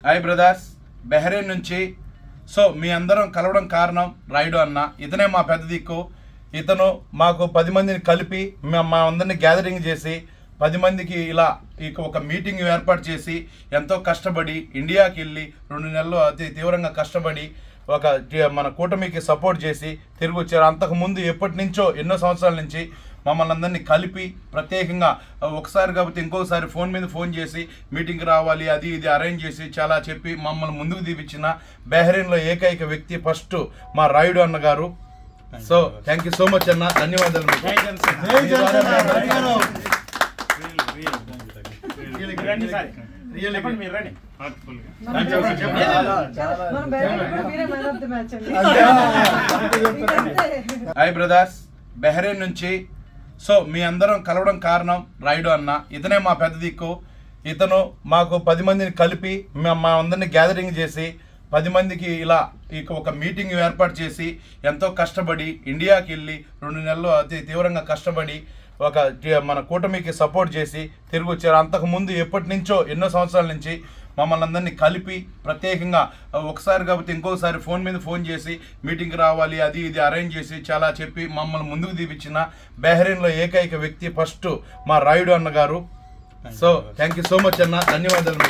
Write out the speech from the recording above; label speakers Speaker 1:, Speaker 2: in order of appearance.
Speaker 1: Hi brothers, Bahrain నుంచి. So మీ అందరం కలవడం కారణం రైడు అన్న. ఇతనే మా పెద్ద దిక్కు. ఇతను మాకు 10 మందిని కలిపి మా అందరినీ గ్యాదరింగ్ చేసి 10 మందికి ఇలా ఒక మీటింగ్ ఏర్పాటు చేసి ఎంతో కష్టపడి ఇండియాకి వెళ్ళి 2 నెలలు అతి తీవ్రంగా కష్టపడి మన కూటమికి సపోర్ట్ చేసి తిరిగి వచ్చారు. అంతకుముందు ఎప్పటి నుంచో ఎన్నో సంవత్సరాల నుంచి మమ్మల్ని అందరినీ కలిపి ప్రత్యేకంగా ఒకసారి కాకపోతే ఇంకొకసారి ఫోన్ మీద ఫోన్ చేసి మీటింగ్కి రావాలి అది ఇది అరేంజ్ చేసి చాలా చెప్పి మమ్మల్ని ముందుకు తీపిచ్చిన బెహ్రెయిన్లో ఏకైక వ్యక్తి ఫస్ట్ మా రాయుడు అన్న గారు. So thank you so much అన్న, ధన్యవాదాలు. హాయ్ బ్రదర్స్, బెహ్రెయిన్ నుంచి. సో మీ అందరం కలవడం కారణం రైడు అన్న. ఇతనే మా పెద్ద దిక్కు. ఇతను మాకు 10 మందిని కలిపి మా అందరినీ గ్యాదరింగ్ చేసి 10 మందికి ఇలా ఒక మీటింగ్ ఏర్పాటు చేసి ఎంతో కష్టపడి ఇండియాకి వెళ్ళి 2 నెలలు అతి తీవ్రంగా కష్టపడి మన కూటమికి సపోర్ట్ చేసి తిరిగి వచ్చారు. అంతకుముందు ఎప్పటి నుంచో ఎన్నో సంవత్సరాల నుంచి మమ్మల్ని అందరినీ కలిపి ప్రత్యేకంగా ఒకసారి కాకపోతే ఇంకొకసారి ఫోన్ మీద ఫోన్ చేసి మీటింగ్కి రావాలి అది ఇది అరేంజ్ చేసి చాలా చెప్పి మమ్మల్ని ముందుకు తీపిచ్చిన బెహ్రెయిన్లో ఏకైక వ్యక్తి ఫస్ట్ మా రాయుడు అన్న గారు. So thank you so much అన్న, ధన్యవాదాలు.